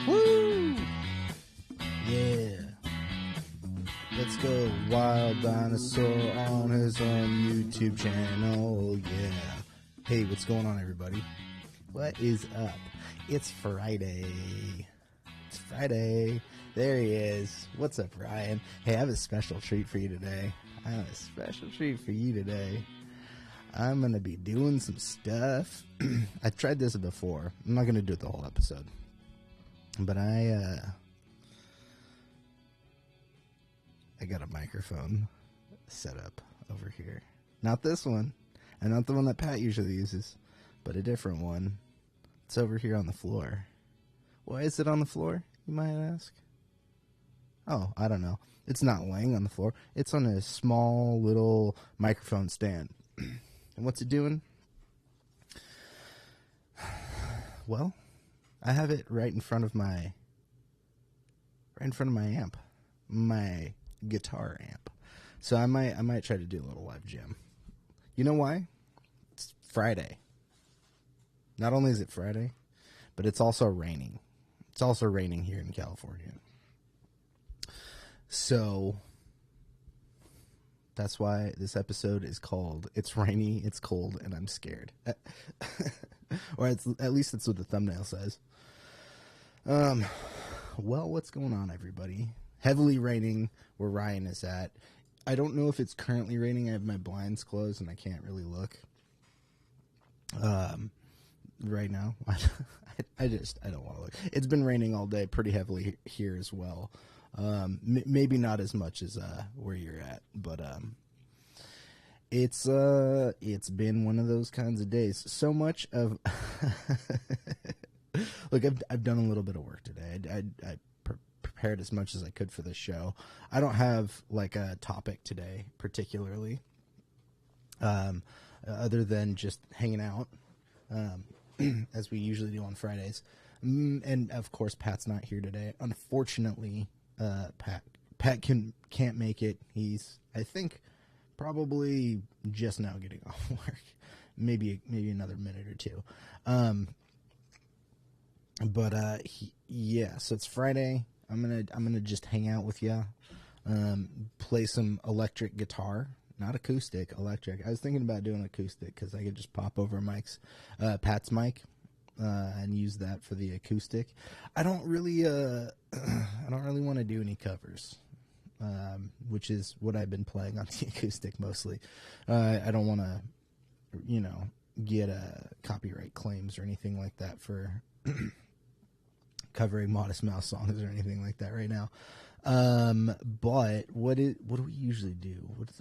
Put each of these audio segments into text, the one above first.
Woo! Yeah. Let's go Wild Dinosaur on his own YouTube channel. Yeah. Hey, what's going on, everybody? What is up? It's Friday. It's Friday. There he is. What's up, Ryan? Hey, I have a special treat for you today. I'm going to be doing some stuff. I've tried this before. I'm not going to do it the whole episode. But I got a microphone set up over here. Not this one. And not the one that Pat usually uses. But a different one. It's over here on the floor. Why is it on the floor, you might ask? Oh, I don't know. It's not laying on the floor. It's on a small little microphone stand. And what's it doing? Well, I have it right in front of my amp, my guitar amp. So I might try to do a little live jam. You know why? It's Friday. Not only is it Friday, but it's also raining. It's also raining here in California. So that's why this episode is called It's Rainy, It's Cold, and I'm Scared. Or at least that's what the thumbnail says. Well, what's going on, everybody? Heavily raining where Ryan is at. I don't know if it's currently raining. I have my blinds closed and I can't really look. Right now. I don't want to look. It's been raining all day pretty heavily here as well. Maybe not as much as where you're at, but it's been one of those kinds of days. So much of look, I've done a little bit of work today. I prepared as much as I could for this show. I don't have like a topic today particularly, other than just hanging out, as we usually do on Fridays. And of course, Pat's not here today. Unfortunately, Pat can't make it. He's, I think, probably just now getting off work. Maybe another minute or two. Yeah. So it's Friday. I'm gonna just hang out with you. Play some electric guitar, not acoustic, electric. I was thinking about doing acoustic because I could just pop over Pat's mic. And use that for the acoustic. I don't really want to do any covers, which is what I've been playing on the acoustic mostly. I don't want to, get copyright claims or anything like that for covering Modest Mouse songs or anything like that right now. But what do we usually do?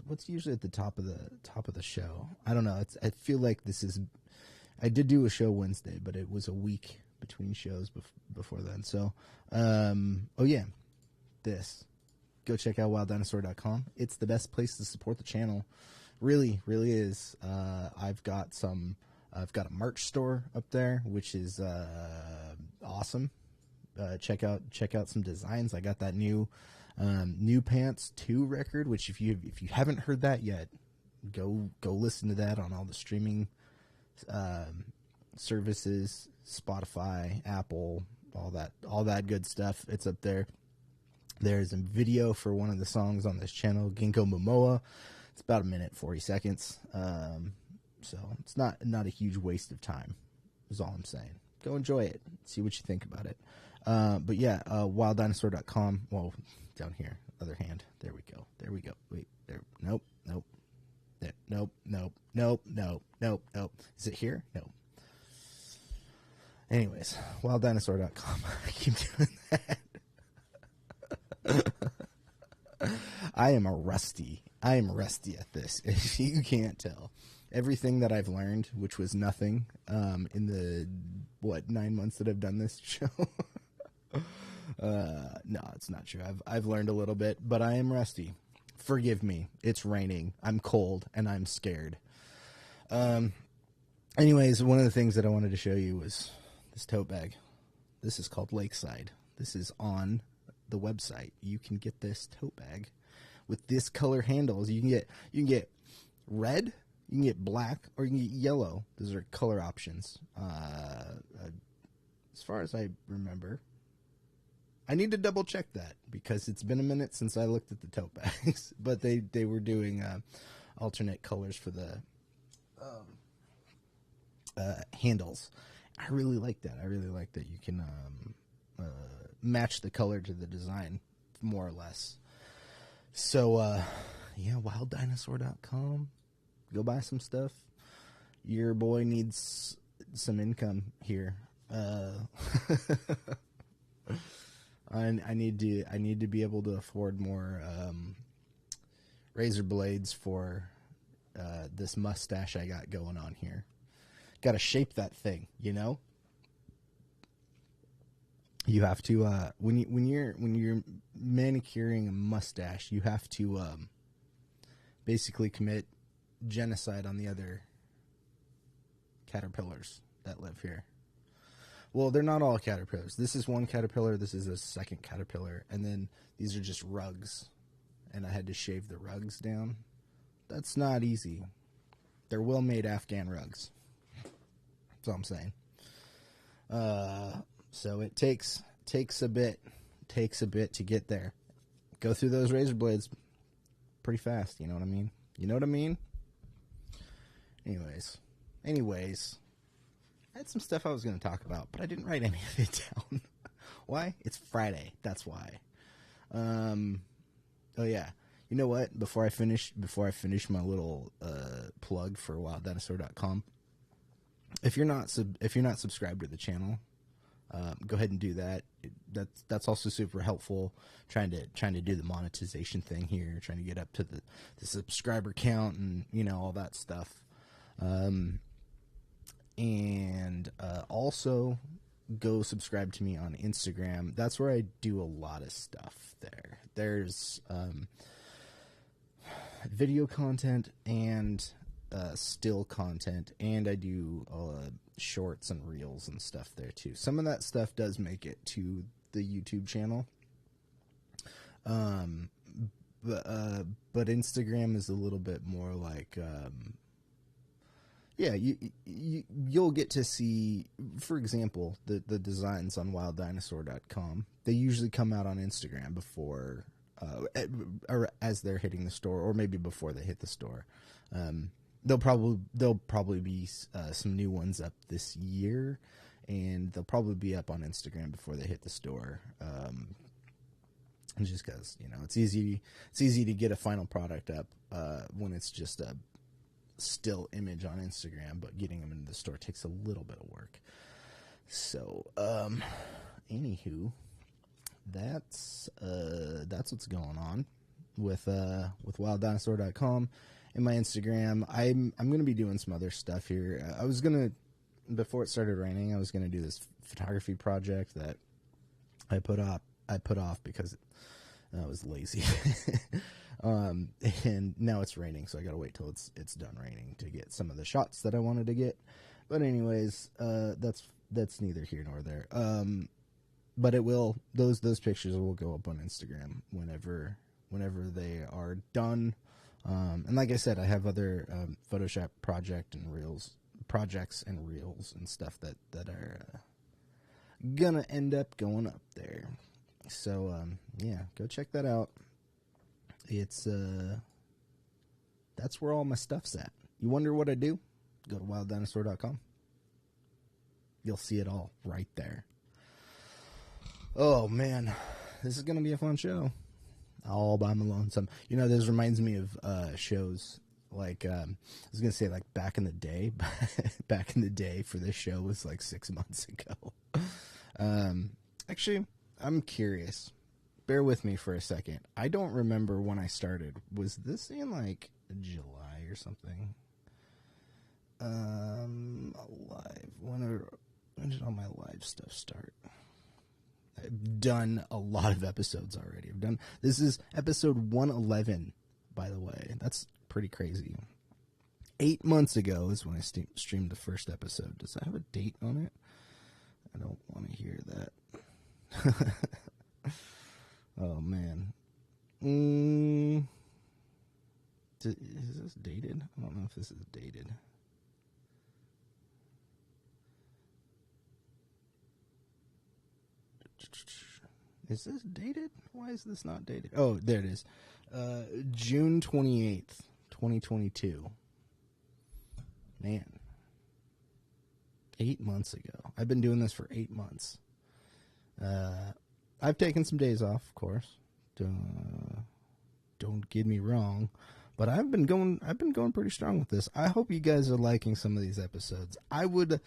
What's usually at the top of the show? I don't know. I feel like this is. I did do a show Wednesday, but it was a week between shows before then. So, oh yeah, go check out wilddinosaur.com. It's the best place to support the channel. Really, really is. I've got a merch store up there, which is awesome. Check out some designs. I got that new Pants 2 record, which if you haven't heard that yet, go listen to that on all the streaming services, Spotify, Apple, all that good stuff. It's up there. There's a video for one of the songs on this channel, Ginkgo Momoa. It's about 1 minute 40 seconds. So it's not a huge waste of time is all I'm saying. Go enjoy it. See what you think about it. But yeah, wilddinosaur.com. Well, down here, other hand. There we go. Wait, there. Nope. There. Nope. Is it here? No. Anyways, wilddinosaur.com. I keep doing that. I am rusty at this, if you can't tell. Everything that I've learned, which was nothing, in the 9 months that I've done this show. No, it's not true. I've learned a little bit, but I am rusty. Forgive me. It's raining. I'm cold and I'm scared. Anyways, one of the things that I wanted to show you was this tote bag. This is called Lakeside. This is on the website. You can get this tote bag with this color handles. You can get red, you can get black, or you can get yellow. Those are color options. As far as I remember, I need to double check that because it's been a minute since I looked at the tote bags. But they were doing alternate colors for the handles. I really like that. I really like that you can match the color to the design more or less. So yeah, wilddinosaur.com. Go buy some stuff. Your boy needs some income here. I need to be able to afford more razor blades for this mustache I got going on here. Got to shape that thing, you know. You have to when you're manicuring a mustache, you have to basically commit genocide on the other caterpillars that live here. Well, they're not all caterpillars. This is one caterpillar, this is a second caterpillar, and then these are just rugs. And I had to shave the rugs down. That's not easy. They're well-made Afghan rugs. That's all I'm saying. So it takes a bit to get there. Go through those razor blades pretty fast, you know what I mean? You know what I mean? Anyways, I had some stuff I was going to talk about, but I didn't write any of it down. Why? It's Friday. That's why. Oh yeah. You know what? Before I finish my little plug for wilddinosaur.com, if you're not subscribed to the channel, go ahead and do that. That's also super helpful. Trying to do the monetization thing here, trying to get up to the subscriber count and all that stuff. And also go subscribe to me on Instagram. That's where I do a lot of stuff there. There's video content and still content, and I do shorts and reels and stuff there too. Some of that stuff does make it to the YouTube channel. But Instagram is a little bit more like yeah, you'll get to see, for example, the designs on wilddinosaur.com. They usually come out on Instagram before, or as they're hitting the store, or maybe before they hit the store. There'll probably be some new ones up this year, and they'll probably be up on Instagram before they hit the store. Just because it's easy to get a final product up when it's just a still image on Instagram, but getting them into the store takes a little bit of work. So, anywho, that's what's going on with wilddinosaur.com and my Instagram. I'm going to be doing some other stuff here. I was going to, before it started raining, I was going to do this photography project that I put off because I was lazy. And now it's raining, so I gotta wait till it's done raining to get some of the shots that I wanted to get. But anyways, that's neither here nor there. But it will, those pictures will go up on Instagram whenever they are done. And like I said, I have other Photoshop projects and reels and stuff that are gonna end up going up there. So yeah, go check that out. It's that's where all my stuff's at. You wonder what I do? Go to wilddinosaur.com. You'll see it all right there. Oh man, this is gonna be a fun show. All by my lonesome. This reminds me of shows like I was gonna say like back in the day. Back in the day for this show was like 6 months ago. Actually, I'm curious. Bear with me for a second. I don't remember when I started. Was this in like July or something? Live. When did all my live stuff start? I've done a lot of episodes already. This is episode 111, by the way. That's pretty crazy. 8 months ago is when I streamed the first episode. Does that have a date on it? I don't want to hear that. Oh, man. Is this dated? I don't know if this is dated. Is this dated? Why is this not dated? Oh, there it is. June 28th, 2022. Man. 8 months ago. I've been doing this for 8 months. I've taken some days off, of course. Don't get me wrong, but I've been going pretty strong with this. I hope you guys are liking some of these episodes. I would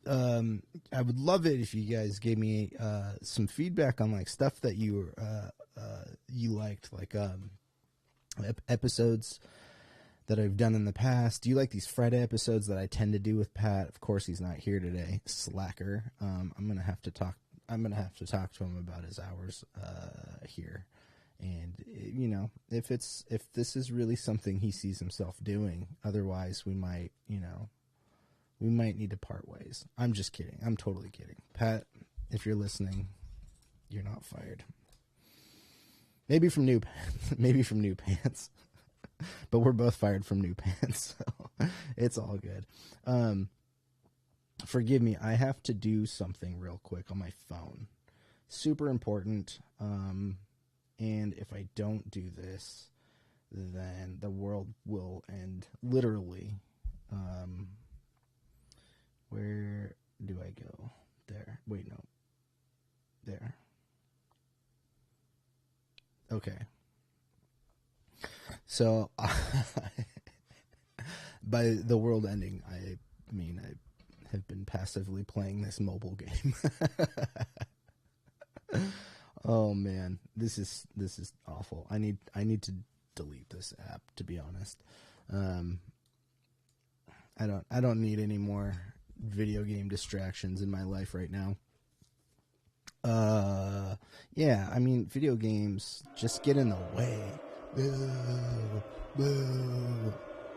love it if you guys gave me some feedback on like stuff that you liked, like episodes that I've done in the past. Do you like these Friday episodes that I tend to do with Pat? Of course, he's not here today. Slacker. I'm gonna have to talk to him about his hours here. And you know, if this is really something he sees himself doing, otherwise we might need to part ways. I'm just kidding. I'm totally kidding. Pat, if you're listening, you're not fired. Maybe from New Pants. But we're both fired from New Pants, so it's all good. Forgive me, I have to do something real quick on my phone. Super important. And if I don't do this, then the world will end. Literally. Where do I go? There. Wait, no. There. Okay. So, by the world ending, I mean I have been passively playing this mobile game. Oh man, this is awful. I need to delete this app, to be honest. I don't need any more video game distractions in my life right now. Yeah, I mean, video games just get in the way. Boo, boo,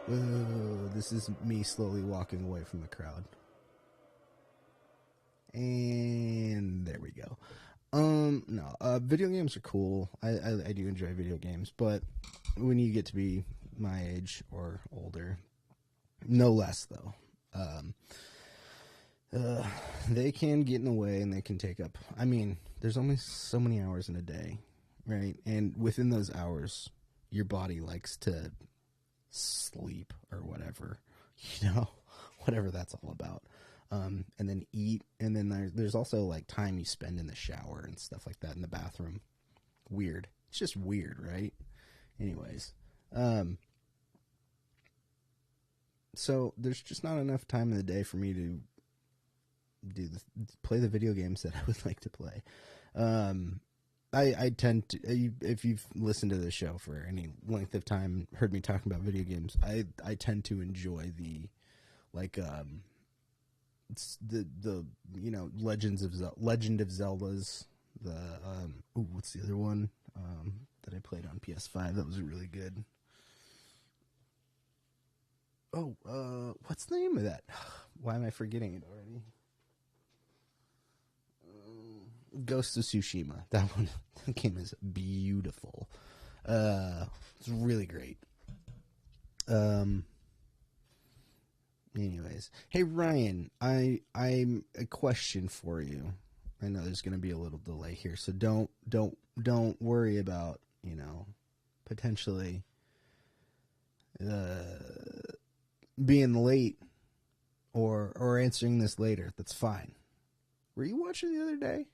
boo. This is me slowly walking away from the crowd. And there we go. No, video games are cool. I do enjoy video games, but when you get to be my age or older, no less though, they can get in the way and they can take up, I mean, there's only so many hours in a day, right? And within those hours, your body likes to sleep or whatever, whatever that's all about. And then eat, and then there's also like time you spend in the shower and stuff like that in the bathroom. Weird. It's just weird, right? Anyways, so there's just not enough time in the day for me to play the video games that I would like to play. I tend to, if you've listened to the show for any length of time, heard me talking about video games, I tend to enjoy the it's the Legend of Zelda's, what's the other one that I played on PS5 that was really good? What's the name of that? Why am I forgetting it already? Ghost of Tsushima. That game is beautiful. It's really great. Anyways, hey Ryan, I'm a question for you. I know there's going to be a little delay here, so don't worry about potentially being late or answering this later. That's fine. Were you watching the other day?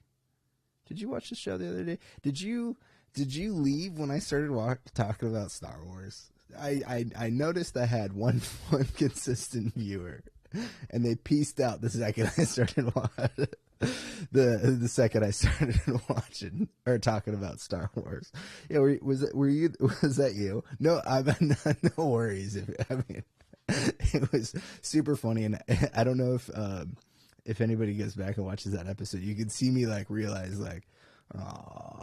Did you watch the show the other day? Did you leave when I started talking about Star Wars? I noticed I had one consistent viewer, and they pieced out the second I started watching. The second I started watching or talking about Star Wars. Yeah, was that you? No, no worries. It was super funny, and I don't know if if anybody goes back and watches that episode, you can see me like realize like, oh,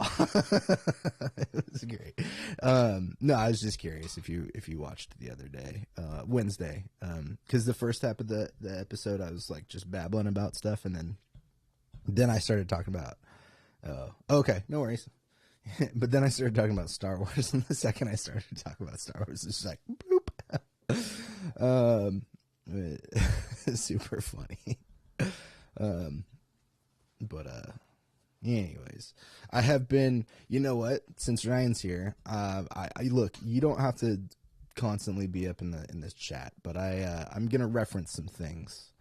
it was great. No, I was just curious if you watched the other day, Wednesday, because the first half of the episode I was like just babbling about stuff, and then I started talking about. Okay, no worries. But then I started talking about Star Wars, and the second I started talking about Star Wars, it's just like boop. Super funny. But anyways, I have been, you know what, since Ryan's here, I look, you don't have to constantly be up in this chat, but I'm gonna reference some things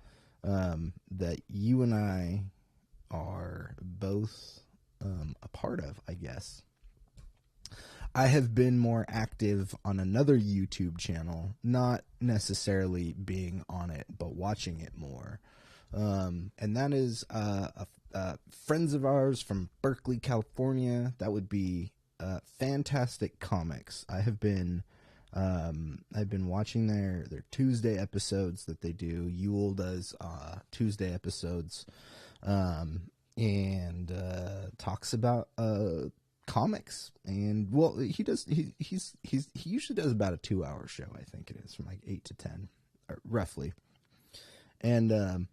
that you and I are both a part of, I guess. I have been more active on another YouTube channel, not necessarily being on it, but watching it more. And that is friends of ours from Berkeley, California. That would be Fantastic Comics. I've been watching their Tuesday episodes that they do. Yule does Tuesday episodes, and talks about comics. And well, he usually does about a 2-hour show, I think it is, from like 8 to 10 or roughly. And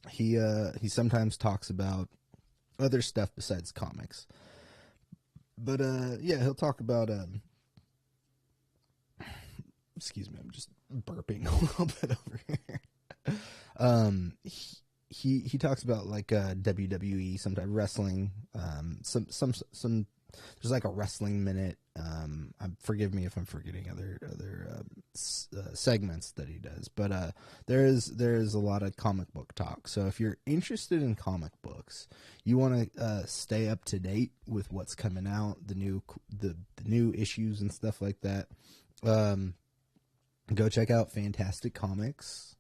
he sometimes talks about other stuff besides comics, but yeah, he'll talk about excuse me, I'm just burping a little bit over here. He talks about like WWE, sometimes wrestling, some there's like a wrestling minute. Forgive me if I'm forgetting other segments that he does, but there is a lot of comic book talk. So if you're interested in comic books, you want to stay up to date with what's coming out, the new issues and stuff like that. Go check out Fantastic Comics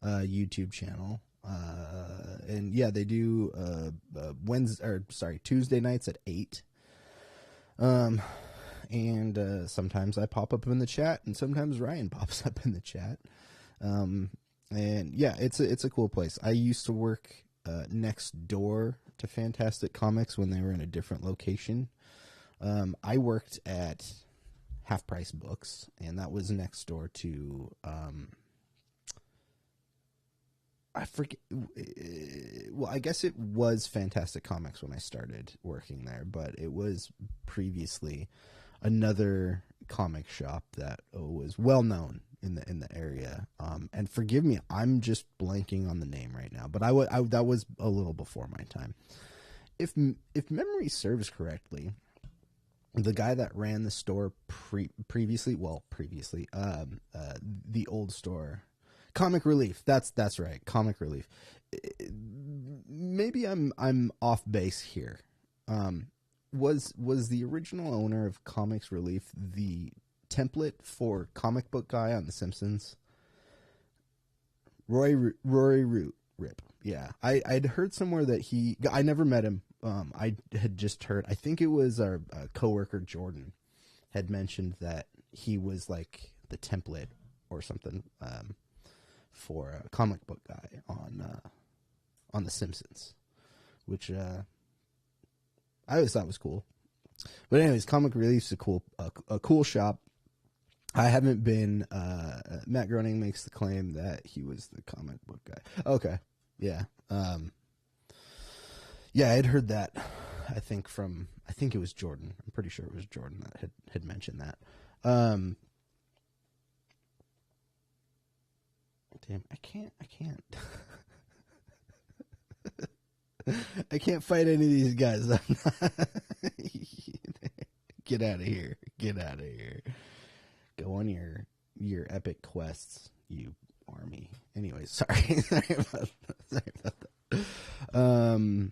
YouTube channel. And yeah, they do Tuesday nights at 8. And sometimes I pop up in the chat, and sometimes Ryan pops up in the chat. And yeah, it's a cool place. I used to work next door to Fantastic Comics when they were in a different location. I worked at Half Price Books, and that was next door to I forget. Well, I guess it was Fantastic Comics when I started working there, but it was previously another comic shop that was well known in the area. And forgive me, I'm just blanking on the name right now, but that was a little before my time. If memory serves correctly, the guy that ran the store previously, the old store. Comic Relief. That's right. Comic Relief. Maybe I'm off base here. Was the original owner of Comics Relief the template for Comic Book Guy on The Simpsons? Rory Rip. Yeah, I'd heard somewhere that I never met him. I had just heard. I think it was our coworker Jordan had mentioned that he was like the template or something. For a Comic Book Guy on The Simpsons, which I always thought was cool. But anyways, Comic Relief's a cool shop. I haven't been. Matt Groening makes the claim that he was the Comic Book Guy. Okay, yeah, yeah, I'd heard that. I think it was Jordan. I'm pretty sure it was Jordan that had mentioned that. Damn, I can't. I can't fight any of these guys. Get out of here. Get out of here. Go on your epic quests, you army. Anyways, sorry. Sorry about that.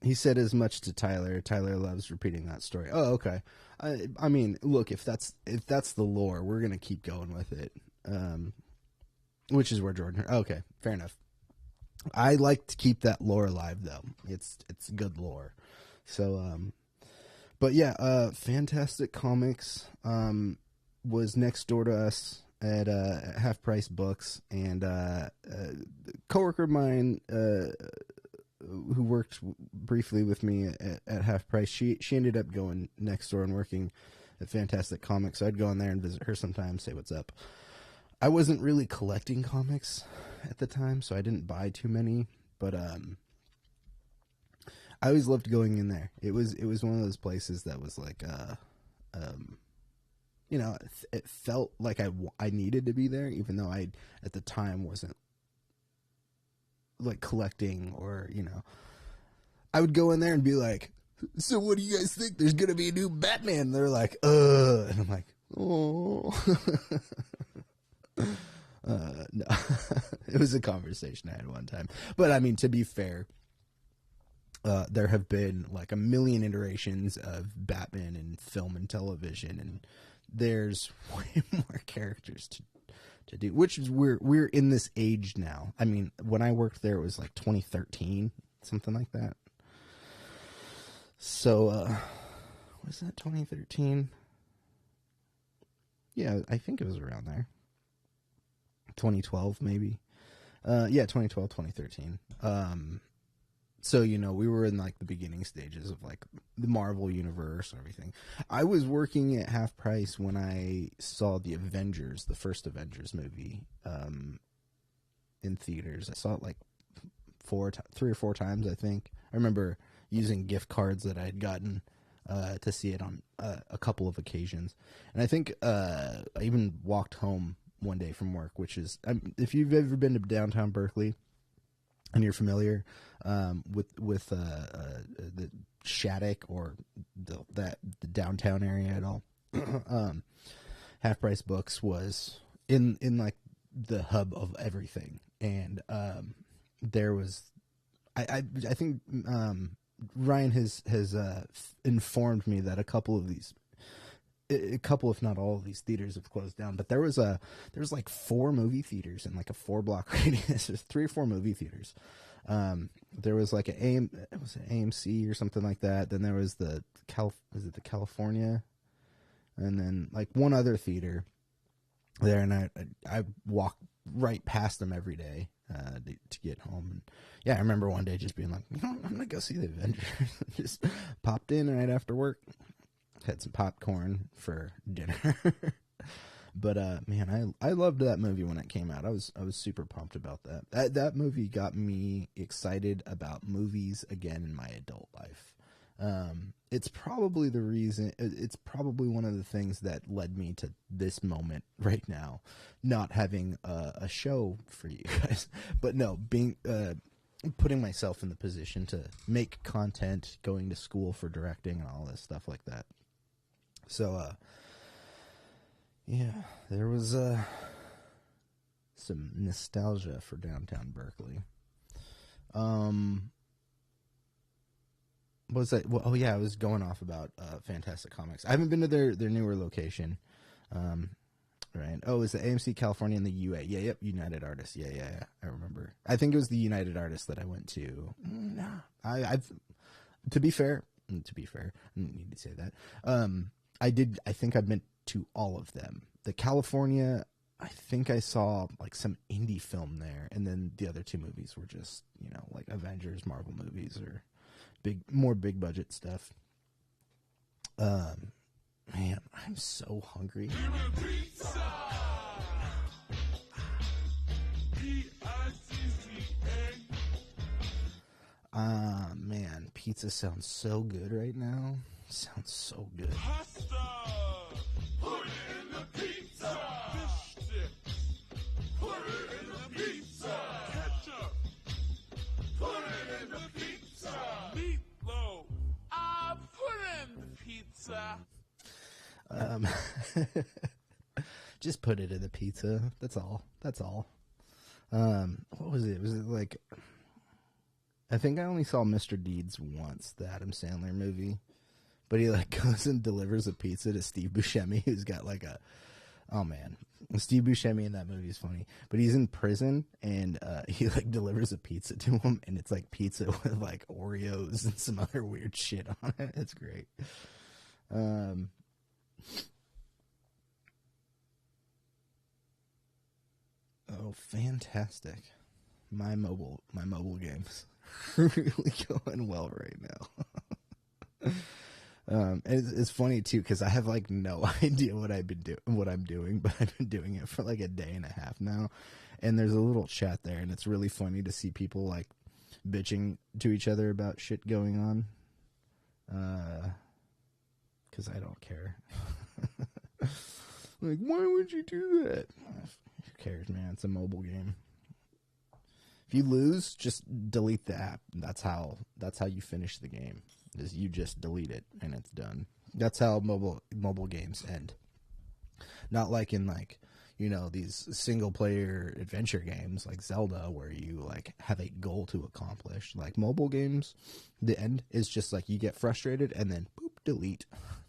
He said as much to Tyler. Tyler loves repeating that story. Oh, okay. I mean, look, if that's the lore, we're gonna keep going with it. Which is where Jordan. Okay, fair enough. I like to keep that lore alive, though. It's good lore. So, but yeah, Fantastic Comics was next door to us, at Half Price Books, and a coworker of mine who worked briefly with me at Half Price, she ended up going next door and working at Fantastic Comics. So I'd go in there and visit her sometimes, say what's up. I wasn't really collecting comics at the time, so I didn't buy too many, but I always loved going in there. It was one of those places that was like you know, it felt like I needed to be there, even though I at the time wasn't like collecting, or, you know, I would go in there and be like, so what do you guys think? There's gonna be a new Batman. And they're like, and I'm like, oh. No. It was a conversation I had one time, but I mean, to be fair, there have been like a million iterations of Batman in film and television, and there's way more characters to do, which is we're in this age now. I mean, when I worked there, it was like 2013, something like that. So, was that 2013? Yeah, I think it was around there. 2012, maybe. Yeah, 2012, 2013. So, you know, we were in like the beginning stages of like the Marvel universe and everything. I was working at Half Price when I saw the Avengers, the first Avengers movie, in theaters. I saw it like 3 or 4 times, I think. I remember using gift cards that I had gotten to see it on a couple of occasions. And I think I even walked home one day from work, which is, if you've ever been to downtown Berkeley and you're familiar with the Shattuck or the downtown area at all, Half Price Books was in like the hub of everything. And there was, I think Ryan has informed me that a couple, if not all of these theaters have closed down, but there's like 4 movie theaters in like a 4-block radius. There's 3 or 4 movie theaters. There was like an AMC or something like that. Then there was the California, and then like one other theater there. And I walk right past them every day to get home. And yeah, I remember one day just being like, you know, I'm gonna go see the Avengers. Just popped in right after work. Had some popcorn for dinner. But man, I loved that movie when it came out. I was super pumped about that. That movie got me excited about movies again in my adult life. It's probably the reason. It's probably one of the things that led me to this moment right now, not having a show for you guys, but no, putting myself in the position to make content, going to school for directing and all this stuff like that. So, yeah, there was some nostalgia for downtown Berkeley. What was that? Well, oh yeah, I was going off about Fantastic Comics. I haven't been to their newer location. Right. Oh, it's the AMC California and the UA. Yeah, yep, United Artists. Yeah. I remember. I think it was the United Artists that I went to. Nah, I've to be fair, I didn't need to say that. I think I've been to all of them. The California, I think I saw like some indie film there, and then the other 2 movies were just, you know, like Avengers, Marvel movies, or more big budget stuff. Man, I'm so hungry. Man, pizza sounds so good right now. Sounds so good. Pasta! Put it in the pizza! Fish sticks! Put it in the pizza! Ketchup! Put it in the pizza! Meatloaf! Put it in the pizza! Just put it in the pizza. That's all. What was it? Was it like, I think I only saw Mr. Deeds once, the Adam Sandler movie. But he like goes and delivers a pizza to Steve Buscemi, who's got like oh man, Steve Buscemi in that movie is funny. But he's in prison, and he like delivers a pizza to him, and it's like pizza with like Oreos and some other weird shit on it. It's great. Oh, fantastic. My mobile games are really going well right now. It's funny too because I have like no idea what I'm doing, but I've been doing it for like a day and a half now. And there's a little chat there, and it's really funny to see people like bitching to each other about shit going on. Because I don't care. Like, why would you do that? Who cares, man? It's a mobile game. If you lose, just delete the app. That's how you finish the game. Is you just delete it and it's done. That's how mobile games end. Not like in like, you know, these single player adventure games like Zelda where you like have a goal to accomplish. Like mobile games, the end is just like you get frustrated and then boop, delete.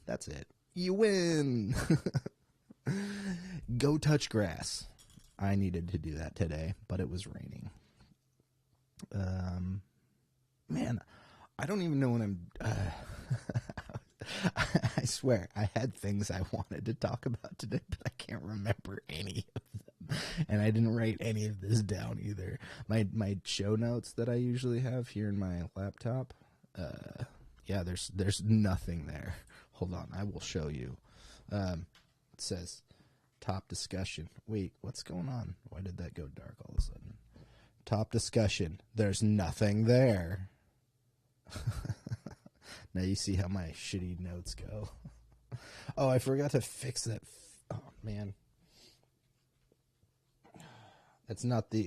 That's it. You win. Go touch grass. I needed to do that today, but it was raining. Man, I don't even know when I'm. I swear, I had things I wanted to talk about today, but I can't remember any of them, and I didn't write any of this down either. My show notes that I usually have here in my laptop. Yeah, there's nothing there. Hold on, I will show you. It says top discussion. Wait, what's going on? Why did that go dark all of a sudden? Top discussion. There's nothing there. Now you see how my shitty notes go. Oh, I forgot to fix that. Oh man, it's not the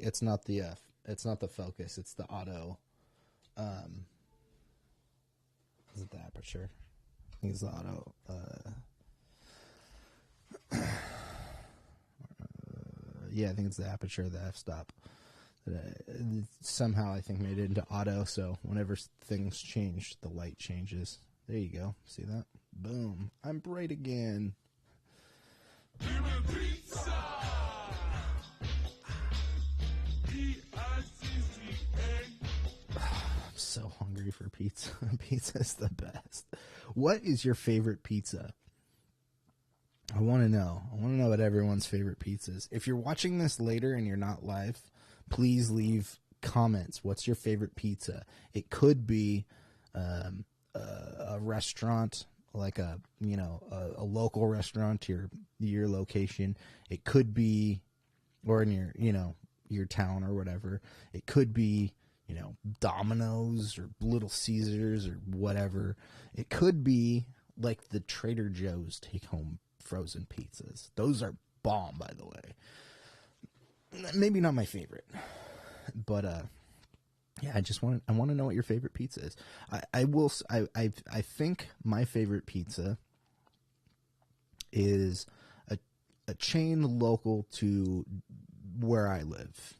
focus. It's the auto. Is it the aperture? I think it's the auto. Yeah, I think it's the aperture, the f-stop. Somehow I think made it into auto, so whenever things change, the light changes. There you go. See that? Boom. I'm bright again. Demon Pizza! P-I-C-C-A. I'm so hungry for pizza. Pizza's the best. What is your favorite pizza? I want to know. I want to know what everyone's favorite pizza is. If you're watching this later and you're not live, please leave comments. What's your favorite pizza? It could be a restaurant, like a local restaurant to your location. It could be, or in your town or whatever. It could be, Domino's or Little Caesars or whatever. It could be like the Trader Joe's take home frozen pizzas. Those are bomb, by the way. Maybe not my favorite, but yeah, I want to know what your favorite pizza is. I think my favorite pizza is a chain local to where I live.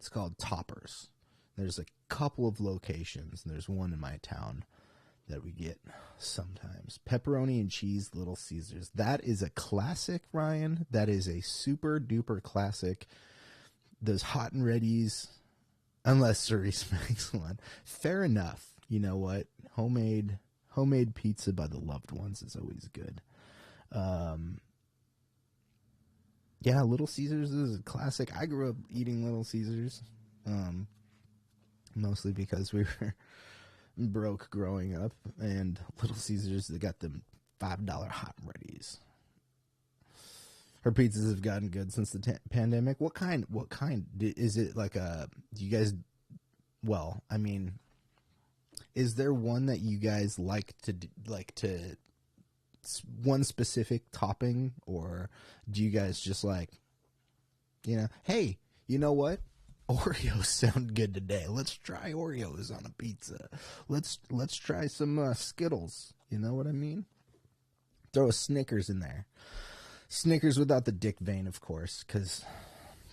It's called Toppers. There's a couple of locations, and there's one in my town that we get sometimes. Pepperoni and cheese Little Caesars. That is a classic, Ryan. That is a super duper classic. Those hot and readies, unless Cerise makes one. Fair enough. You know what? Homemade pizza by the loved ones is always good. Yeah, Little Caesars is a classic. I grew up eating Little Caesars, mostly because we were broke growing up, and Little Caesars, they got them $5 hot and readies. Her pizzas have gotten good since the pandemic. What kind is it? Like do you guys? Well, I mean, is there one that you guys like to one specific topping, or do you guys just like, hey, you know what? Oreos sound good today. Let's try Oreos on a pizza. Let's try some Skittles. You know what I mean? Throw a Snickers in there. Snickers without the dick vein, of course, because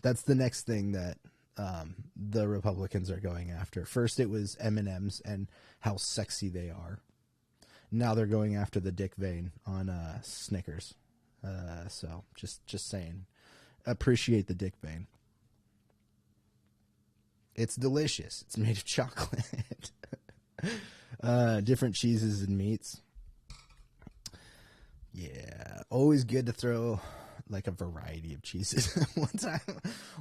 that's the next thing that the Republicans are going after. First, it was M&Ms and how sexy they are. Now they're going after the dick vein on Snickers. So just saying, appreciate the dick vein. It's delicious. It's made of chocolate. Different cheeses and meats. Yeah, always good to throw like a variety of cheeses.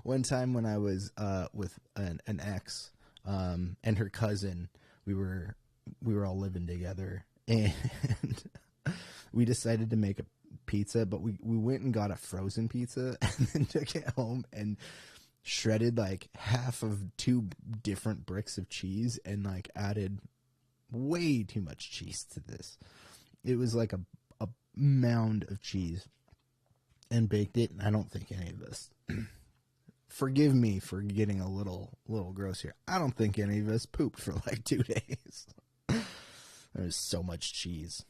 one time when I was with an ex and her cousin, we were all living together, and we decided to make a pizza, but we went and got a frozen pizza and then took it home and shredded like half of 2 different bricks of cheese and like added way too much cheese to this. It was like a mound of cheese, and baked it. And I don't think any of us, forgive me for getting a little gross here, I don't think any of us pooped for like 2 days. There's so much cheese.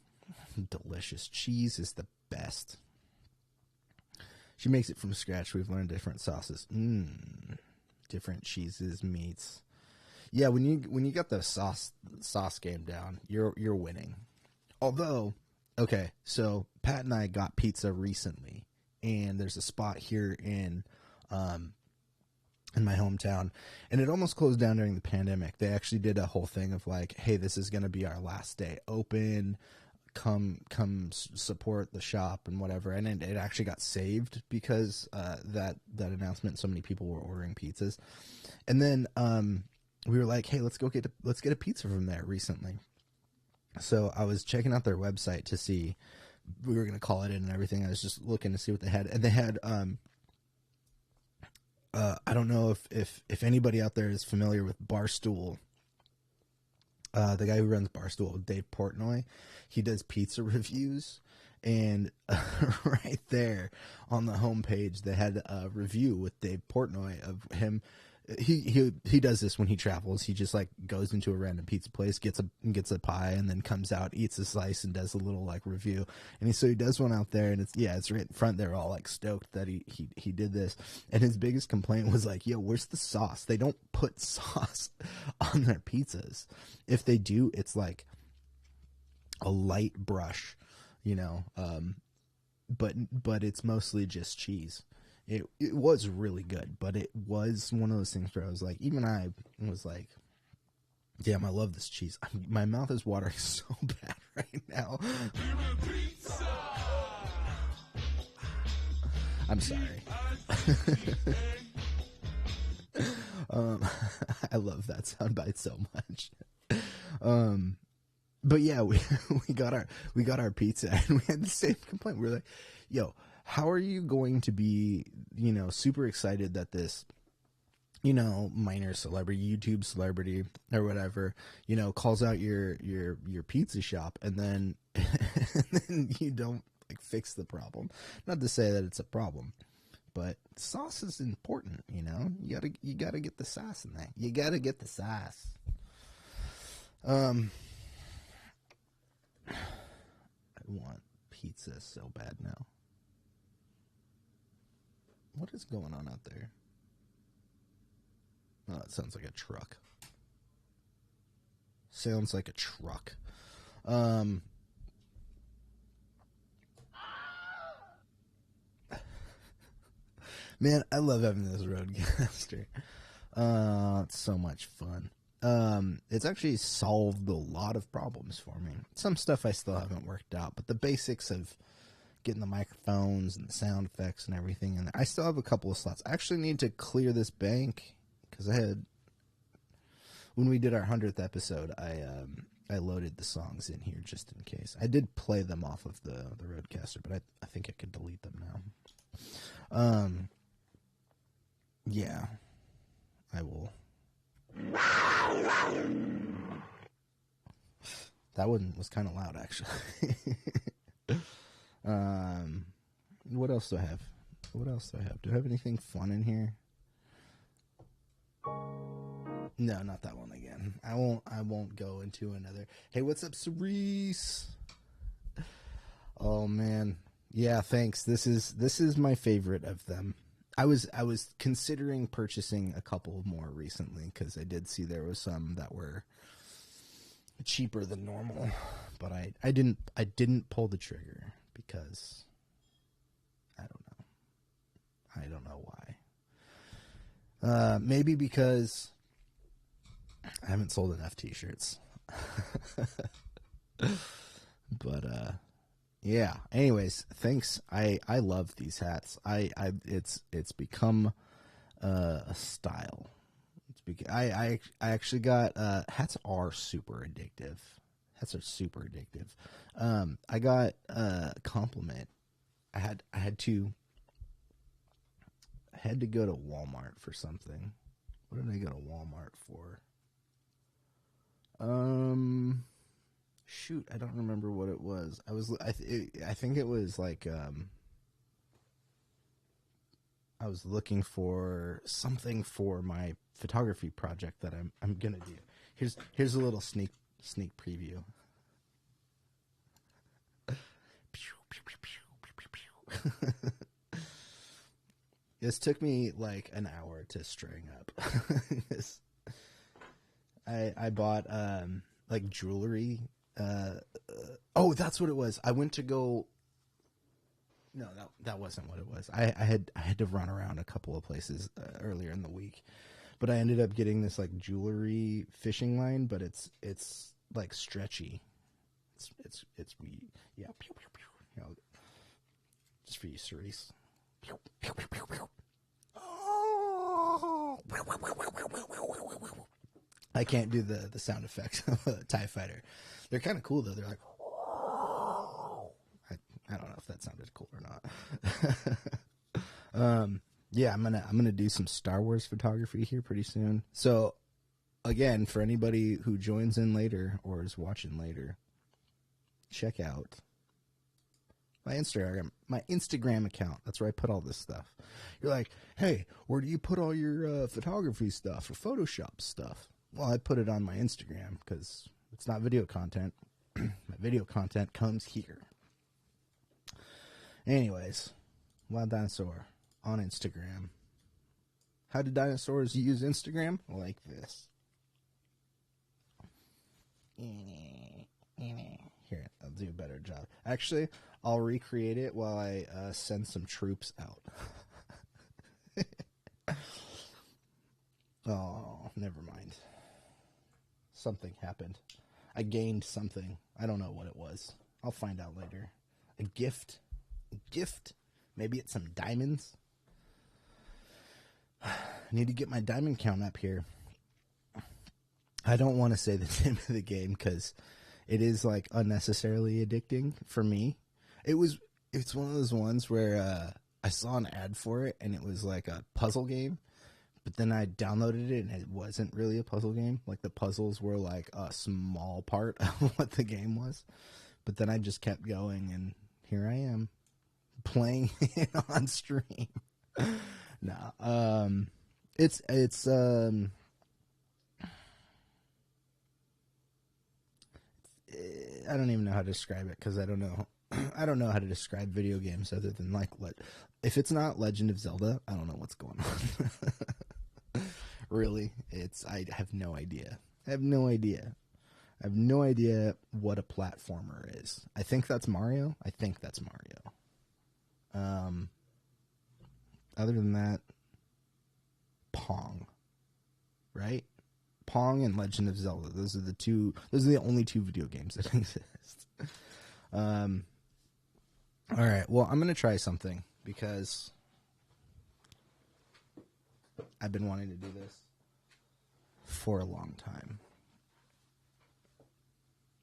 Delicious. Cheese is the best. She makes it from scratch. We've learned different sauces. Different cheeses, meats. Yeah, when you got the sauce game down, you're winning. Although, okay, so Pat and I got pizza recently, and there's a spot here in my hometown, and it almost closed down during the pandemic. They actually did a whole thing of like, hey, this is going to be our last day open. Come support the shop and whatever. And it actually got saved because that announcement. So many people were ordering pizzas, and then we were like, hey, let's get a pizza from there recently. So I was checking out their website to see, we were going to call it in and everything. I was just looking to see what they had, and they had I don't know if anybody out there is familiar with Barstool. The guy who runs Barstool, Dave Portnoy, he does pizza reviews, and right there on the homepage, they had a review with Dave Portnoy of him. He does this when he travels. He just like goes into a random pizza place, gets a pie, and then comes out, eats a slice, and does a little like review. And he does one out there, and it's right in front. They're all like stoked that he did this. And his biggest complaint was like, yo, where's the sauce? They don't put sauce on their pizzas. If they do, it's like a light brush, but it's mostly just cheese. It was really good, but it was one of those things where I was like, even I was like, damn, I love this cheese. My mouth is watering so bad right now. I'm sorry. I love that soundbite so much. But yeah, we got our pizza, and we had the same complaint. We were like, yo, how are you going to be, super excited that this, minor celebrity, YouTube celebrity or whatever, calls out your pizza shop, and then you don't like fix the problem? Not to say that it's a problem, but sauce is important, You gotta get the sauce in there. You gotta get the sauce. I want pizza so bad now. What is going on out there? Oh, it sounds like a truck. Sounds like a truck. Man, I love having this Roadcaster. It's so much fun. It's actually solved a lot of problems for me. Some stuff I still haven't worked out, but the basics of getting the microphones and the sound effects and everything. And I still have a couple of slots. I actually need to clear this bank because when we did our 100th episode, I loaded the songs in here just in case. I did play them off of the Roadcaster, but I think I could delete them now. Yeah, I will. That one was kind of loud, actually. What else do I have? Do I have anything fun in here? No, not that one again. I won't go into another. Hey, what's up, Cerise? Oh man. Yeah, thanks. This is my favorite of them. I was considering purchasing a couple more recently because I did see there was some that were cheaper than normal, but I didn't pull the trigger because I don't know why. Maybe because I haven't sold enough t-shirts. But Yeah. Anyways, thanks. I love these hats. It's become a style. I actually got hats are super addictive. Hats are super addictive. I got a compliment. I had to go to Walmart for something. What did I go to Walmart for? Shoot, I don't remember what it was. I think it was like I was looking for something for my photography project that I'm gonna do. Here's a little sneak preview. This took me like an hour to string up. I bought like jewelry. Oh, that's what it was. I went to go. No, that wasn't what it was. I had to run around a couple of places earlier in the week, but I ended up getting this like jewelry fishing line, but it's like stretchy. It's yeah. Pew, pew, pew. You know, just for you, Cerise. Pew, pew, pew, pew, pew. Oh. I can't do the sound effects of a TIE fighter. They're kind of cool though. They're like, I don't know if that sounded cool or not. Yeah, I'm gonna do some Star Wars photography here pretty soon. So again, for anybody who joins in later or is watching later, check out my Instagram account. That's where I put all this stuff. You're like, hey, where do you put all your photography stuff or Photoshop stuff? Well, I put it on my Instagram because it's not video content. My video content comes here. Anyways, Wild Dinosaur on Instagram. How do dinosaurs use Instagram? Like this. Here, I'll do a better job. Actually, I'll recreate it while I send some troops out. Oh, never mind. Something happened. I gained something. I don't know what it was. I'll find out later. A gift? A gift? Maybe it's some diamonds? I need to get my diamond count up here. I don't want to say the name of the game because it is like unnecessarily addicting for me. It's one of those ones where I saw an ad for it and it was like a puzzle game, but then I downloaded it and it wasn't really a puzzle game. Like the puzzles were like a small part of what the game was. But then I just kept going and here I am playing it on stream. No, it's I don't even know how to describe it because I don't know how to describe video games other than like if it's not Legend of Zelda, I don't know what's going on. Really, I have no idea. I have no idea what a platformer is. I think that's Mario. Other than that, Pong, right? Pong and Legend of Zelda. Those are the only two video games that exist. All right. Well, I'm going to try something because I've been wanting to do this for a long time.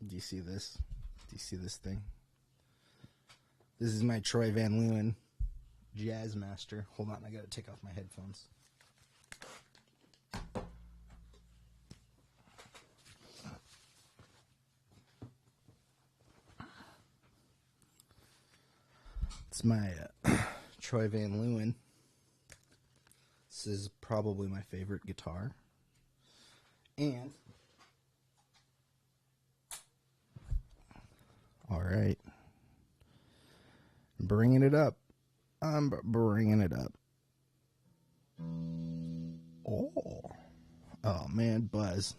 Do you see this? Do you see this thing? This is my Troy Van Leeuwen Jazzmaster. Hold on, I got to take off my headphones. It's my Troy Van Leeuwen. This is probably my favorite guitar. And all right. Bringing it up. I'm bringing it up. Oh man, buzz.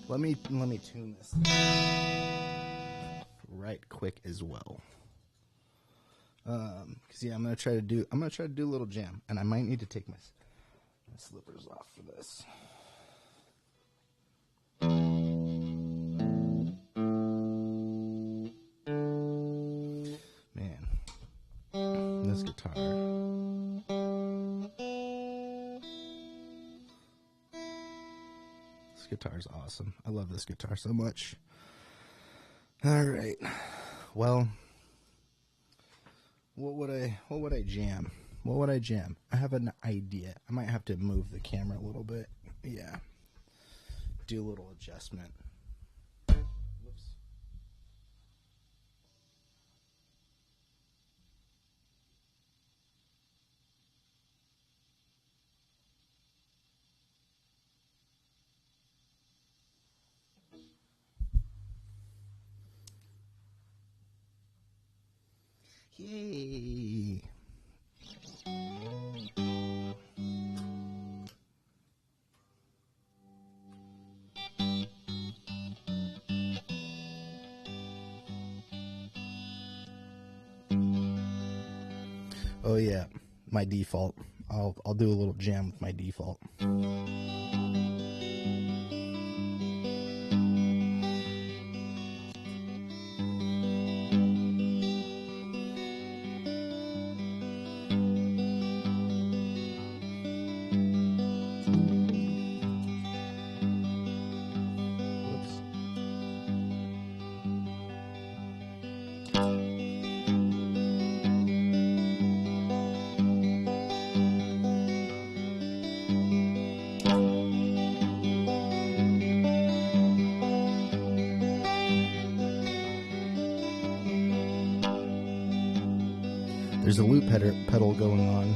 Let me tune this right quick as well. Because yeah, I'm gonna try to do a little jam, and I might need to take my slippers off for this. Man, this guitar. This guitar is awesome. I love this guitar so much. All right. Well, what would I jam? What would I jam? I have an idea. I might have to move the camera a little bit. Yeah. Do a little adjustment. Whoops. Yay. Oh yeah, my default. I'll do a little jam with my default. Whoops. There's a loop pedal going on.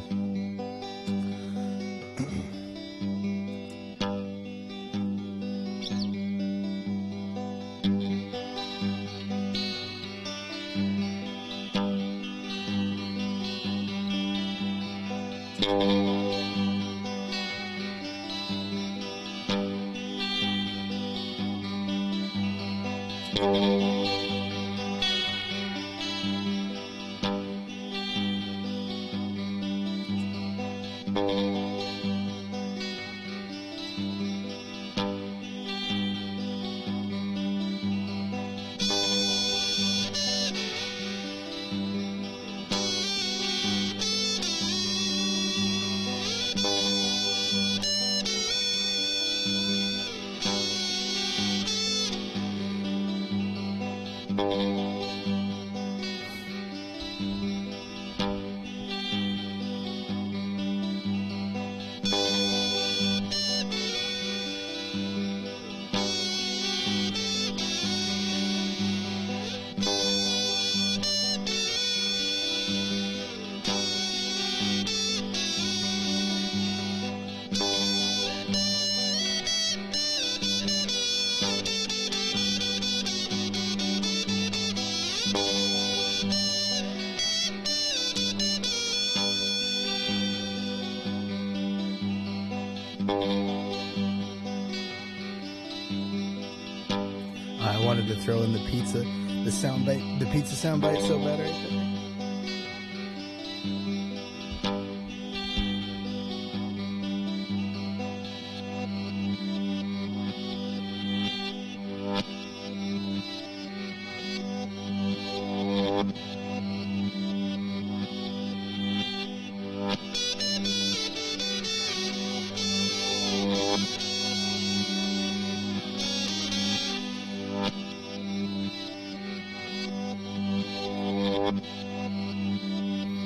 I wanted to throw in the pizza soundbite so bad right there.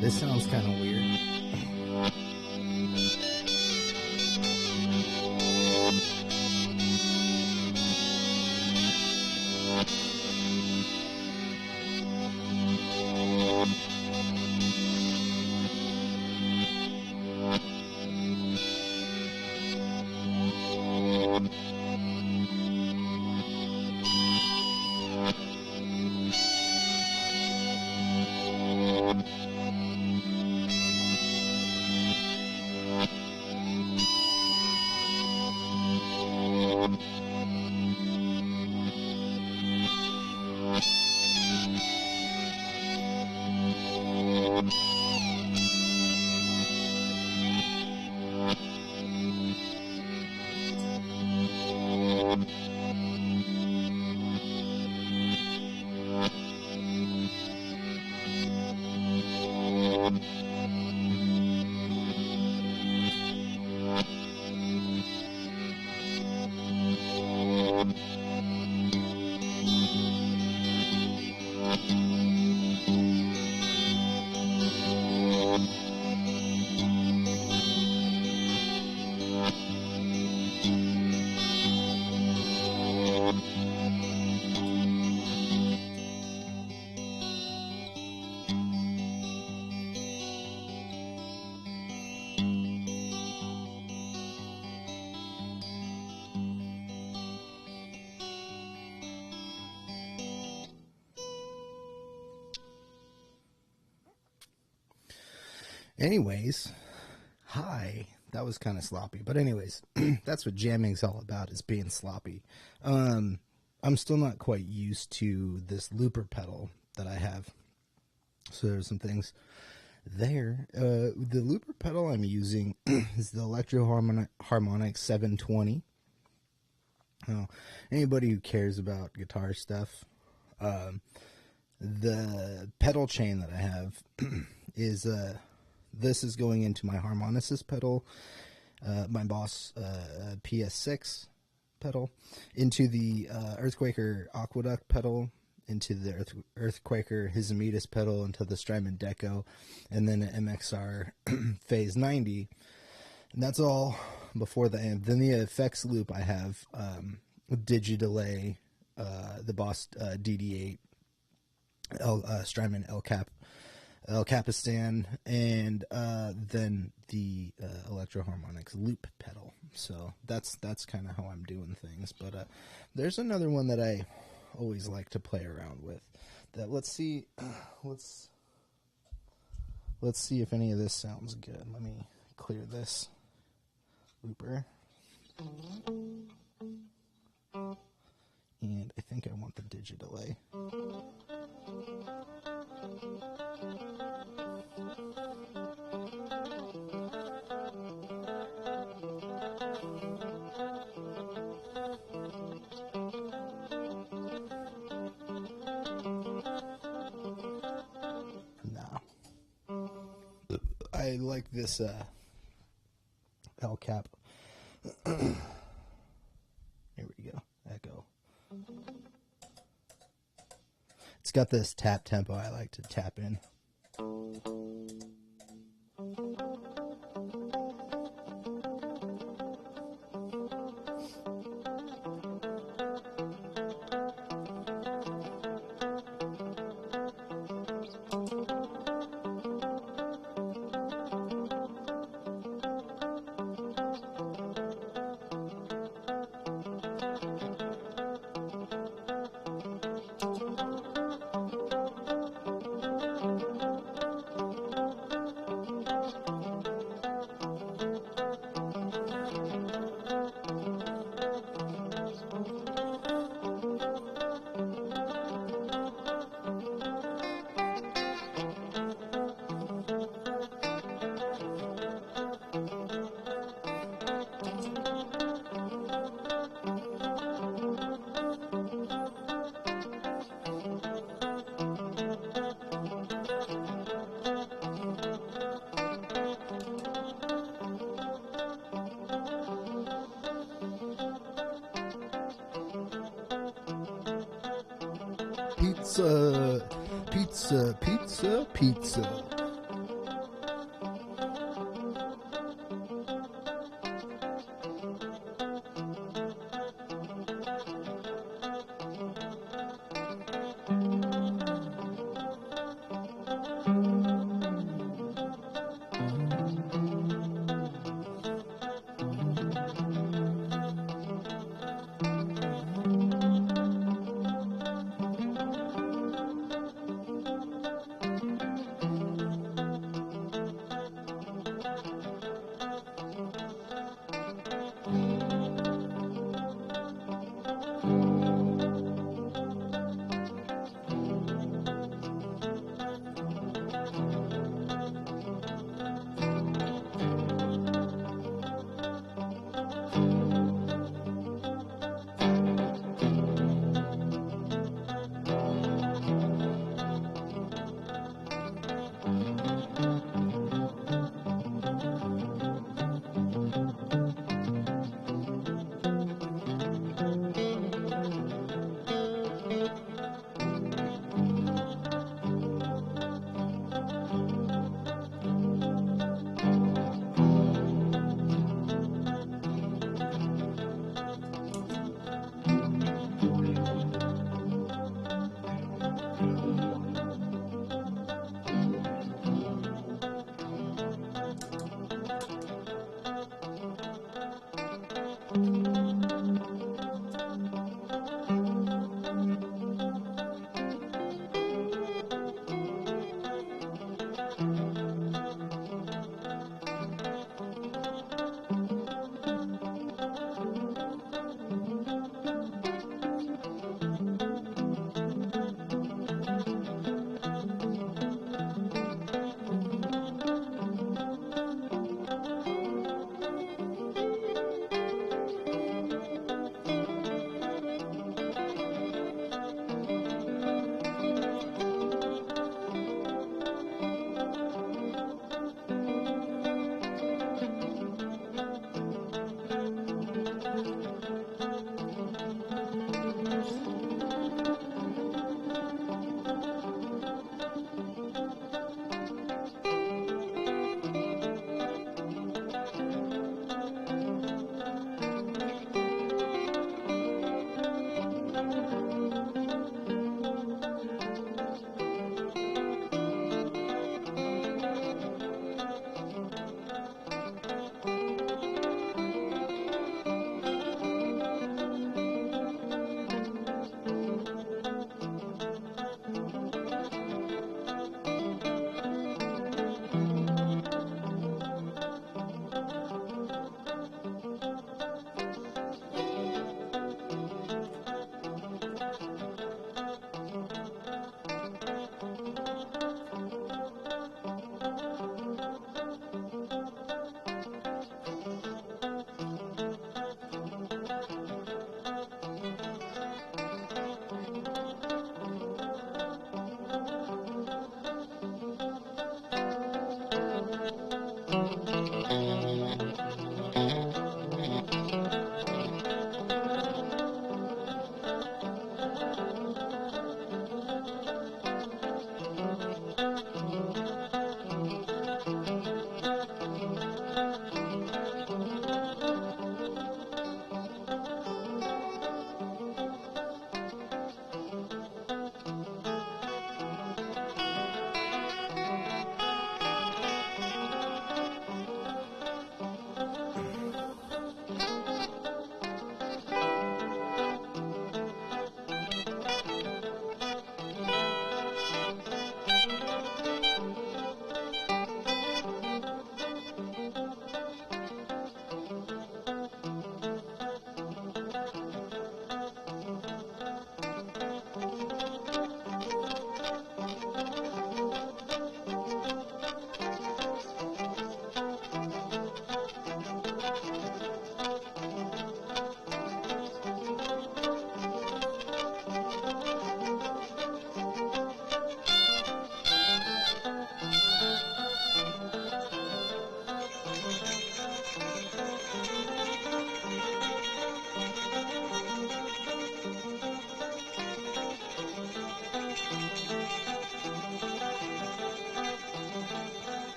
This sounds kind of weird. Anyways, hi. That was kind of sloppy, but anyways, that's what jamming's all about, is being sloppy. I'm still not quite used to this looper pedal that I have, so there's some things there. The looper pedal I'm using is the Electro Harmonic 720. Anybody who cares about guitar stuff, the pedal chain that I have is this is going into my Harmonicist pedal, my Boss PS6 pedal, into the Earthquaker Aqueduct pedal, into the Earthquaker Hizametus pedal, into the Strymon Deco, and then an MXR Phase 90. And that's all before the amp. Then the effects loop I have Digidelay, the Boss DD8, Strymon El Capistan, and then the Electro Harmonics loop pedal. So that's kind of how I'm doing things. But there's another one that I always like to play around with. That let's see if any of this sounds good. Let me clear this looper. And I think I want the Digidelay. I like this El Cap. Here we go. Echo. It's got this tap tempo I like to tap in. Pizza, pizza, pizza, pizza.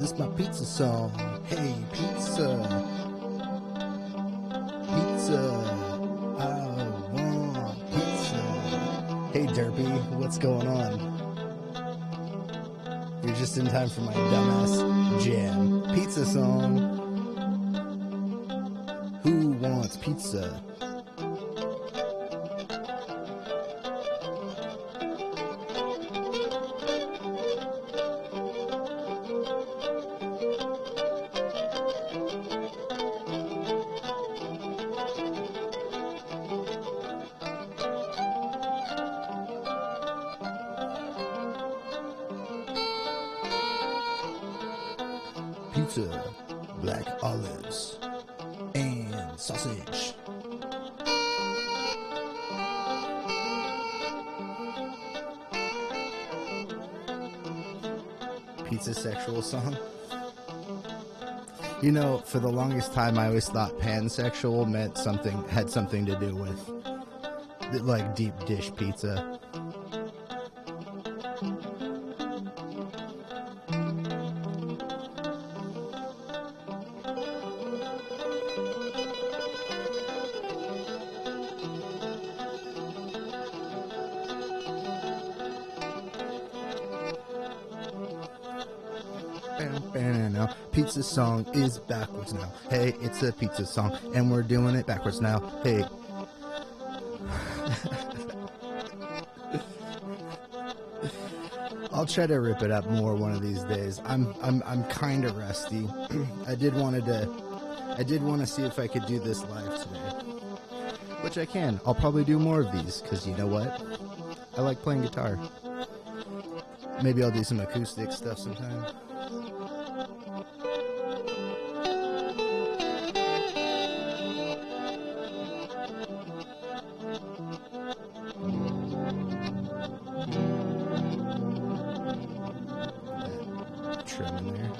This my pizza song. Hey, pizza. Pizza. I want pizza. Hey, Derpy, what's going on? You're just in time for my dumbass jam. Pizza song. Who wants pizza? Pizza, black olives, and sausage. Pizza sexual song? You know, for the longest time I always thought pansexual meant had something to do with like deep dish pizza. Pizza song is backwards now. Hey, it's a pizza song, and we're doing it backwards now. Hey. I'll try to rip it up more one of these days. I'm kind of rusty. I did want to see if I could do this live today, which I can. I'll probably do more of these because you know what? I like playing guitar. Maybe I'll do some acoustic stuff sometime. Trim in there.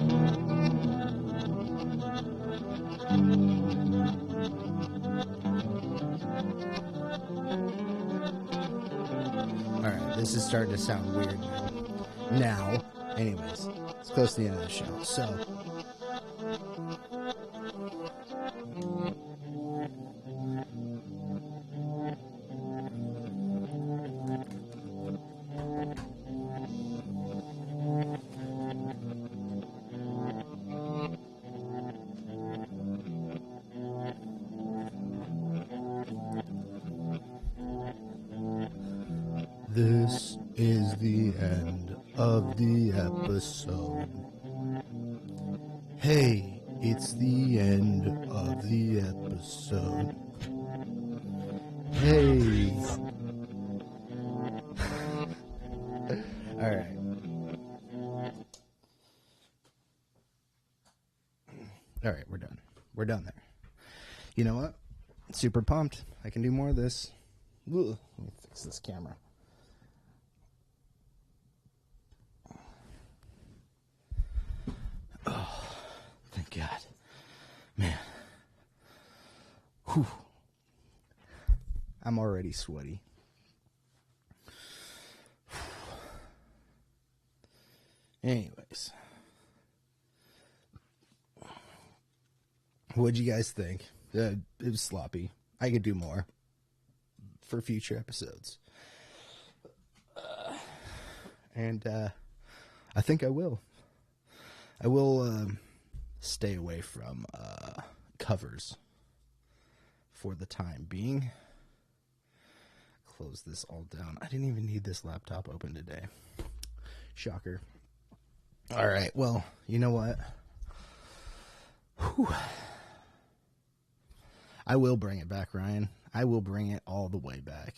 This is starting to sound weird now. Anyways, it's close to the end of the show. So, this is the end of the episode. Hey, it's the end of the episode. Hey. All right. All right, we're done. We're done there. You know what? Super pumped. I can do more of this. Ugh. Let me fix this camera. Oh, thank God. Man. Whew. I'm already sweaty. Anyways. What'd you guys think? It was sloppy. I could do more for future episodes. And I think I will. I will stay away from covers for the time being. Close this all down. I didn't even need this laptop open today. Shocker. All right. Well, you know what? Whew. I will bring it back, Ryan. I will bring it all the way back.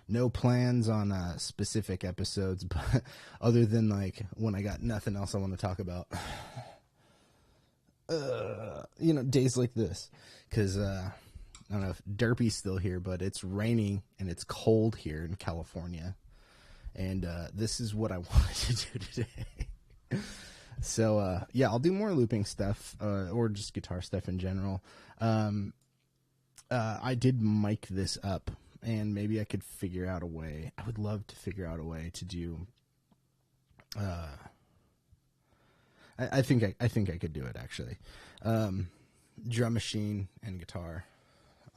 No plans on specific episodes, but other than like when I got nothing else I want to talk about. Days like this, because I don't know if Derpy's still here, but it's raining and it's cold here in California, and this is what I wanted to do today. So yeah, I'll do more looping stuff or just guitar stuff in general. I did mic this up, and maybe I could figure out a way. I would love to figure out a way to do. I think I could do it actually. Drum machine and guitar.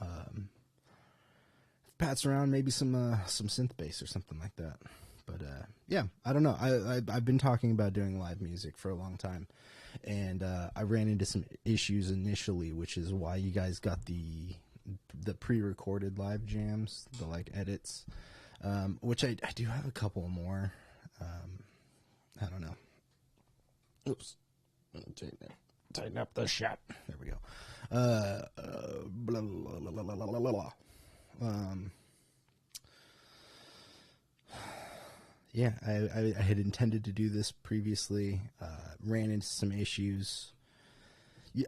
If Pat's around, maybe some synth bass or something like that. But yeah, I don't know. I've been talking about doing live music for a long time, and I ran into some issues initially, which is why you guys got the pre-recorded live jams, the like edits, which I do have a couple more. I don't know. Oops. Tighten up the shot. There we go. Blah, blah, blah, blah, blah, blah. Yeah, I had intended to do this previously, ran into some issues.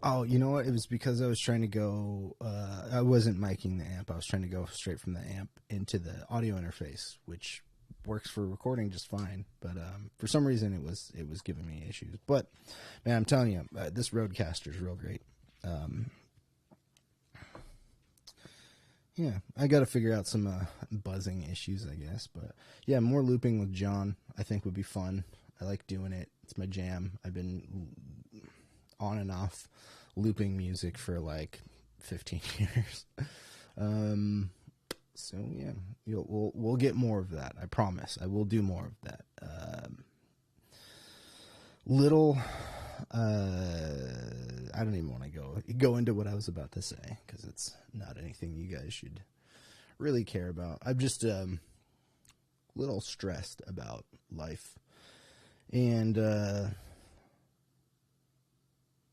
Oh, you know what? It was because I was trying to go, I wasn't miking the amp. I was trying to go straight from the amp into the audio interface, which works for recording just fine. But for some reason, it was giving me issues. But, man, I'm telling you, this Rodecaster is real great. Yeah, I got to figure out some buzzing issues, I guess. But, yeah, more looping with Jon I think would be fun. I like doing it. It's my jam. I've been on and off looping music for like 15 years. So, yeah, we'll get more of that. I promise. I will do more of that. I don't even want to go into what I was about to say, because it's not anything you guys should really care about. I'm just a little stressed about life. And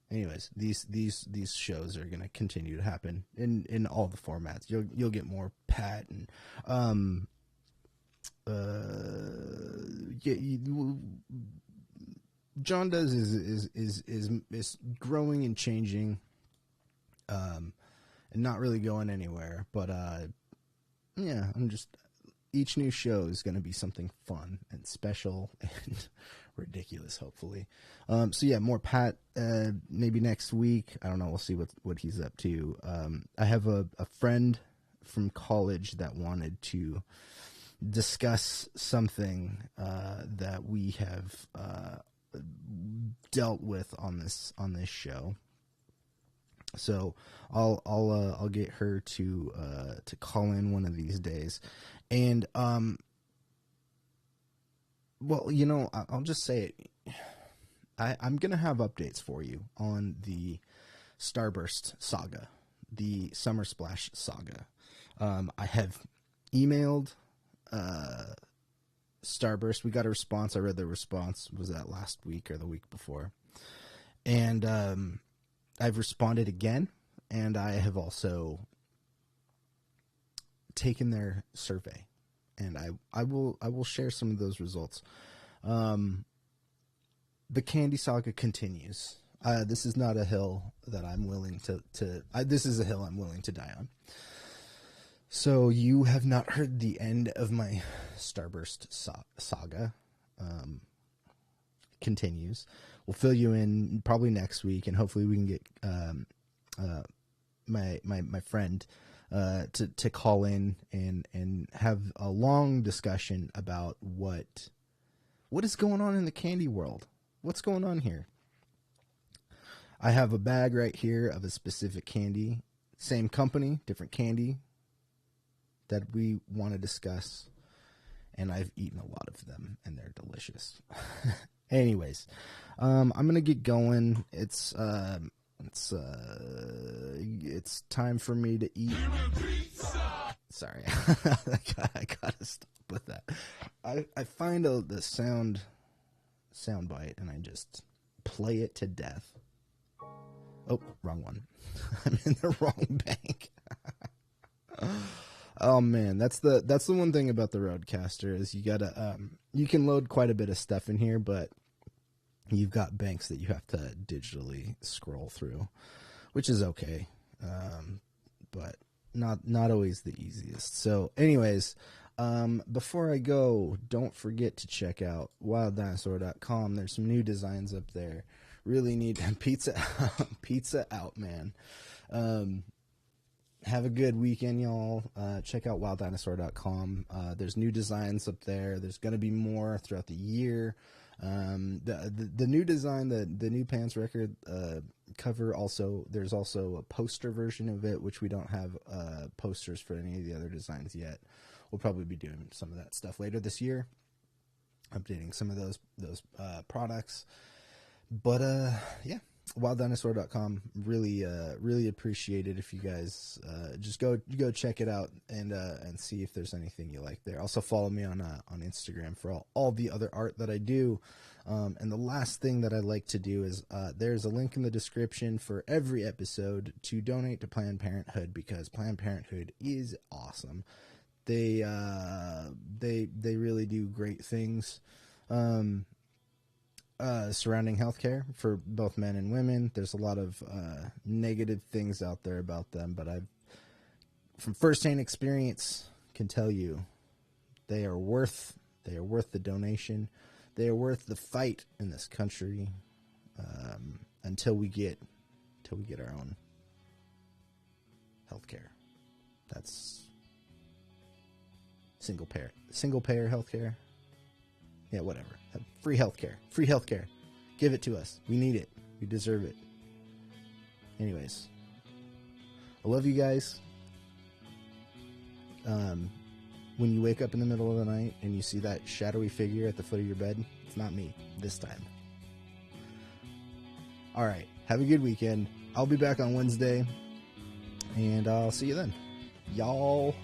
anyways, these shows are going to continue to happen in all the formats. You'll get more Pat and Jon Does is growing and changing, and not really going anywhere. But yeah, each new show is going to be something fun and special and ridiculous, hopefully. So yeah, more Pat maybe next week. I don't know. We'll see what he's up to. I have a friend from college that wanted to discuss something that we have dealt with on this show. So I'll get her to call in one of these days, and well, you know, I'll just say it. I'm gonna have updates for you on the Starburst saga, the Summer Splash saga. I have emailed Starburst. We got a response. I read the response. Was that last week or the week before? And I've responded again, and I have also taken their survey, and I will share some of those results. The candy saga continues. This is not a hill that I'm willing to this is a hill I'm willing to die on. So you have not heard the end of my Starburst saga. Continues. We'll fill you in probably next week, and hopefully we can get my friend to call in and have a long discussion about what is going on in the candy world. What's going on here? I have a bag right here of a specific candy, same company, different candy that we want to discuss, and I've eaten a lot of them, and they're delicious. Anyways, I'm gonna get going. It's time for me to eat. Sorry, I gotta stop with that. I find the sound bite, and I just play it to death. Oh, wrong one. I'm in the wrong bank. Oh man, that's the one thing about the Roadcaster is you gotta you can load quite a bit of stuff in here, but you've got banks that you have to digitally scroll through, which is okay, but not always the easiest. So, anyways, before I go, don't forget to check out wilddinosaur.com. There's some new designs up there. Really need pizza out, man. Have a good weekend, y'all. Check out wilddinosaur.com. There's new designs up there. There's going to be more throughout the year. The new design, the new Pants record cover, also there's also a poster version of it, which we don't have posters for any of the other designs yet. We'll probably be doing some of that stuff later this year, updating some of those products. But yeah, wilddinosaur.com. Really appreciate it if you guys just go check it out and see if there's anything you like there. Also follow me on Instagram for all the other art that I do. And the last thing that I like to do is there's a link in the description for every episode to donate to Planned Parenthood, because Planned Parenthood is awesome. They really do great things surrounding healthcare for both men and women. There's a lot of negative things out there about them, but I've from firsthand experience can tell you they are worth the donation. They are worth the fight in this country until we get our own healthcare. That's single payer healthcare. Yeah, whatever. Free healthcare. Give it to us. We need it. We deserve it. Anyways, I love you guys. When you wake up in the middle of the night and you see that shadowy figure at the foot of your bed, it's not me this time. All right. Have a good weekend. I'll be back on Wednesday, and I'll see you then. Y'all.